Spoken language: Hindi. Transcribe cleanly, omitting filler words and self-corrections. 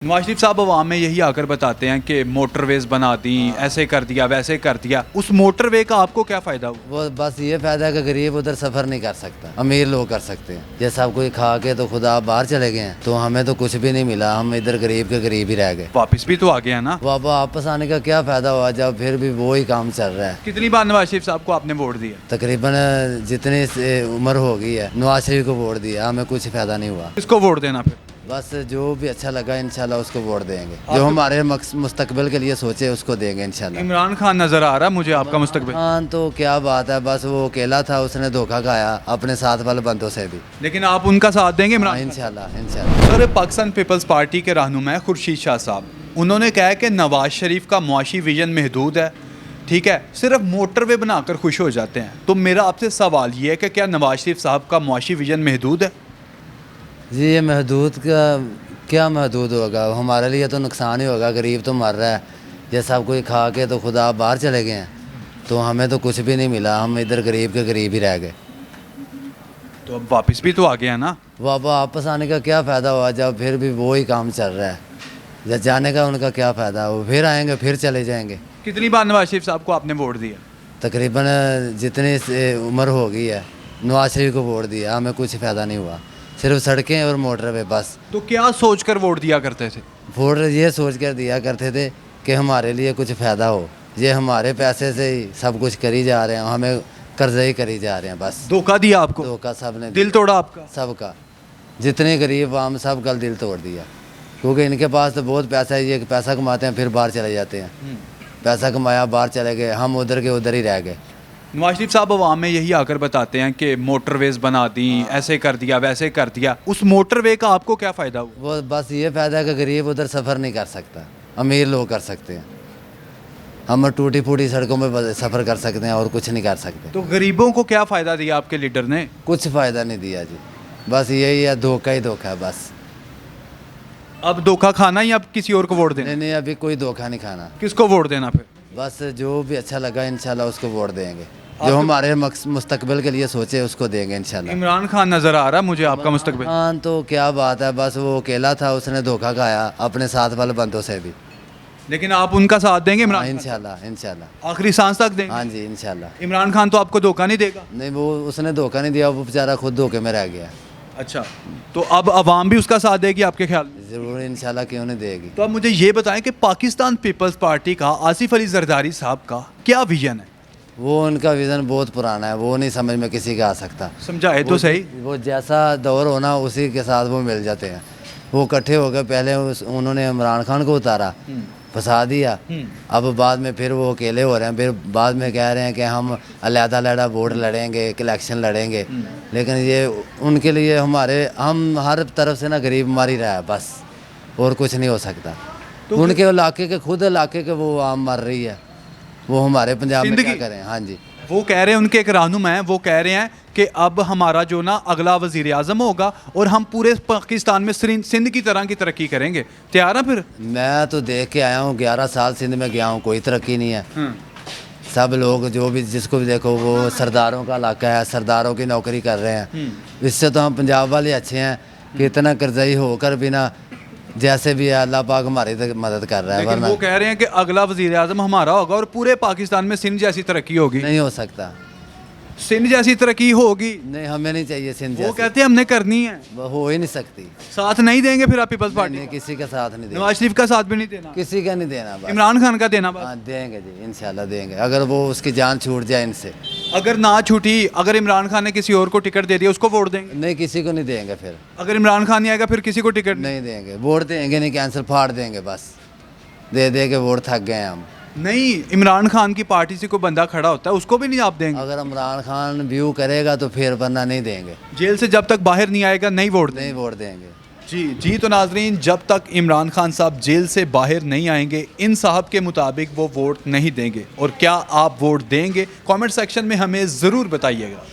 नवाज शरीफ साहब अवाम में यही आकर बताते हैं कि मोटरवेज बना दी, ऐसे कर दिया वैसे कर दिया। उस मोटरवे का आपको क्या फ़ायदा हुआ? वो बस ये फ़ायदा है कि गरीब उधर सफ़र नहीं कर सकता, अमीर लोग कर सकते हैं। जैसा आप कोई खा के तो खुदा आप बाहर चले गए हैं, तो हमें तो कुछ भी नहीं मिला, हम इधर गरीब के गरीब ही रह गए। वापस भी तो आ गया ना। वापस आने का क्या फ़ायदा हुआ जब फिर भी वो ही काम चल रहा है। कितनी बार नवाज शरीफ साहब को आपने वोट दिया? तकरीबन जितनी उम्र हो गई है नवाज शरीफ को वोट दिया, हमें कुछ फ़ायदा नहीं हुआ। किसको वोट देना फिर? बस जो भी अच्छा लगा इंशाल्लाह उसको वोट देंगे, जो हमारे मुस्तकबिल के लिए सोचे उसको देंगे इंशाल्लाह। इमरान खान नज़र आ रहा मुझे आपका मुस्तकबिल। हाँ तो क्या बात है, बस वो अकेला था, उसने धोखा खाया अपने साथ वाले बंदों से भी। लेकिन आप उनका साथ देंगे इमरान? इंशाल्लाह इंशाल्लाह। सर, पाकिस्तान पीपल्स पार्टी के रहनुमा खुर्शीद शाह साहब, उन्होंने कहा है कि नवाज शरीफ का मुआशी विजन महदूद है, ठीक है, सिर्फ मोटरवे बनाकर खुश हो जाते हैं। तो मेरा आपसे सवाल ये है कि क्या नवाज शरीफ साहब का मुआशी विजन महदूद है? जी ये महदूद का क्या महदूद होगा, हमारे लिए तो नुकसान ही होगा, गरीब तो मर रहा है। जैसा आप कोई खा के तो खुदा आप बाहर चले गए हैं, तो हमें तो कुछ भी नहीं मिला, हम इधर गरीब के गरीब ही रह गए। तो अब वापस भी तो आ गया ना। वापस आने का क्या फ़ायदा हुआ जब फिर भी वो ही काम चल रहा है। जब जाने का उनका क्या फ़ायदा, वो फिर आएंगे फिर चले जाएंगे। कितनी बार नवाज शरीफ साहब को आपने वोट दिया? तकरीबन जितनी उम्र हो गई है नवाज शरीफ को वोट दिया, हमें कुछ फ़ायदा नहीं हुआ, सिर्फ सड़कें और मोटर पे बस। तो क्या सोचकर वोट दिया करते थे? वोट ये सोच कर दिया करते थे कि हमारे लिए कुछ फ़ायदा हो, ये हमारे पैसे से ही सब कुछ करी जा रहे हैं, हमें कर्जे ही करी जा रहे हैं बस। धोखा दिया आपको? धोखा सब ने दिल तोड़ा आपका? सबका, जितने गरीब आम सब का दिल तोड़ दिया, क्योंकि इनके पास तो बहुत पैसा है, ये पैसा कमाते हैं फिर बाहर चले जाते हैं। पैसा कमाया बाहर चले गए, हम उधर के उधर ही रह गए। नवाज शरीफ साहब अवाम में यही आकर बताते हैं कि मोटरवेज बना दी, ऐसे कर दिया वैसे कर दिया। उस मोटरवे का आपको क्या फ़ायदा हुआ? वो बस ये फ़ायदा है कि गरीब उधर सफ़र नहीं कर सकता, अमीर लोग कर सकते हैं। हम टूटी फूटी सड़कों में सफ़र कर सकते हैं और कुछ नहीं कर सकते। तो गरीबों को क्या फ़ायदा दिया आपके लीडर ने? कुछ फ़ायदा नहीं दिया जी, बस यही है, धोखा ही धोखा है बस। अब धोखा खाना ही, अब किसी और को वोट देना? नहीं अभी कोई धोखा नहीं खाना, किसको वोट देना फिर? बस जो भी अच्छा लगा इंशाल्लाह उसको वोट देंगे, जो हमारे मुस्तकबिल के लिए सोचे उसको देंगे इंशाल्लाह। इमरान खान नज़र आ रहा मुझे आपका मुस्तकबिल। हाँ तो क्या बात है, बस वो अकेला था, उसने धोखा खाया अपने साथ वाले बंदों से भी। लेकिन आप उनका साथ देंगे हाँ इमरान खान? इंशाल्लाह इंशाल्लाह। आखिरी सांस तक देंगे? हाँ जी इंशाल्लाह। इमरान खान तो आपको धोखा नहीं देगा? नहीं वो उसने धोखा नहीं दिया, वो बेचारा खुद धोखे में रह गया। अच्छा, तो अब अवाम भी उसका साथ देगी आपके ख्याल में? ज़रूर इंशाल्लाह, क्यों नहीं देगी। तो अब मुझे ये बताएं कि पाकिस्तान पीपल्स पार्टी का आसिफ अली जरदारी साहब का क्या विजन है? वो उनका विज़न बहुत पुराना है, वो नहीं समझ में किसी का आ सकता। समझाए तो सही। वो जैसा दौर होना उसी के साथ वो मिल जाते हैं। वो इकट्ठे हो गए, पहले उन्होंने इमरान खान को उतारा, फंसा दिया, अब बाद में फिर वो अकेले हो रहे हैं, फिर बाद में कह रहे हैं कि हम अलग-अलग वोट लड़ेंगे, इलेक्शन लड़ेंगे। लेकिन ये उनके लिए हम हर तरफ से ना गरीब मार ही रहा है बस, और कुछ नहीं हो सकता। तो उनके इलाके के खुद इलाके के वो आम मर रही है, वो हमारे पंजाब में क्या करें। हाँ जी, वो कह रहे हैं, उनके एक रहनुमा हैं, वो कह रहे हैं कि अब हमारा जो ना अगला वजीर आज़म होगा और हम पूरे पाकिस्तान में सिंध की तरह की तरक्की करेंगे। तैयार है फिर? मैं तो देख के आया हूँ, 11 साल सिंध में गया हूँ, कोई तरक्की नहीं है। सब लोग जो भी जिसको भी देखो वो सरदारों का इलाका है, सरदारों की नौकरी कर रहे हैं। इससे तो हम पंजाब वाले अच्छे हैं कि इतना कर्जई होकर भी ना, जैसे भी है अल्लाह पाक हमारी मदद कर रहा है। लेकिन वो कह रहे हैं कि अगला वजीर आज़म हमारा होगा और पूरे पाकिस्तान में सिंध जैसी तरक्की होगी। नहीं हो सकता, सिंध जैसी तरक्की होगी नहीं हमें नहीं चाहिए सिंध वो जैसी। कहते हैं हमने करनी है। वो हो ही नहीं सकती। साथ नहीं देंगे फिर आप पीपल्स पार्टी? नहीं किसी का साथ नहीं देना, नवाज शरीफ का साथ भी नहीं देना? किसी का नहीं देना बस। इमरान खान का देना बस? हाँ देंगे जी इंशाल्लाह देंगे, अगर वो उसकी जान छूट जाए इनसे। अगर ना छूटी, अगर इमरान खान ने किसी और को टिकट दे दिया उसको वोट देंगे? नहीं किसी को नहीं देंगे फिर। अगर इमरान खान नहीं आएगा फिर किसी को टिकट नहीं देंगे, वोट देंगे नहीं, कैंसिल फाड़ देंगे बस, दे दे के वोट थक गए हम। नहीं, इमरान खान की पार्टी से कोई बंदा खड़ा होता है उसको भी नहीं आप देंगे? अगर इमरान खान व्यू करेगा तो फिर, वरना नहीं देंगे। जेल से जब तक बाहर नहीं आएगा नहीं वोट देंगे? नहीं वोट देंगे जी तो नाजरीन, जब तक इमरान खान साहब जेल से बाहर नहीं आएंगे इन साहब के मुताबिक वो वोट नहीं देंगे। और क्या आप वोट देंगे? कमेंट सेक्शन में हमें ज़रूर बताइएगा।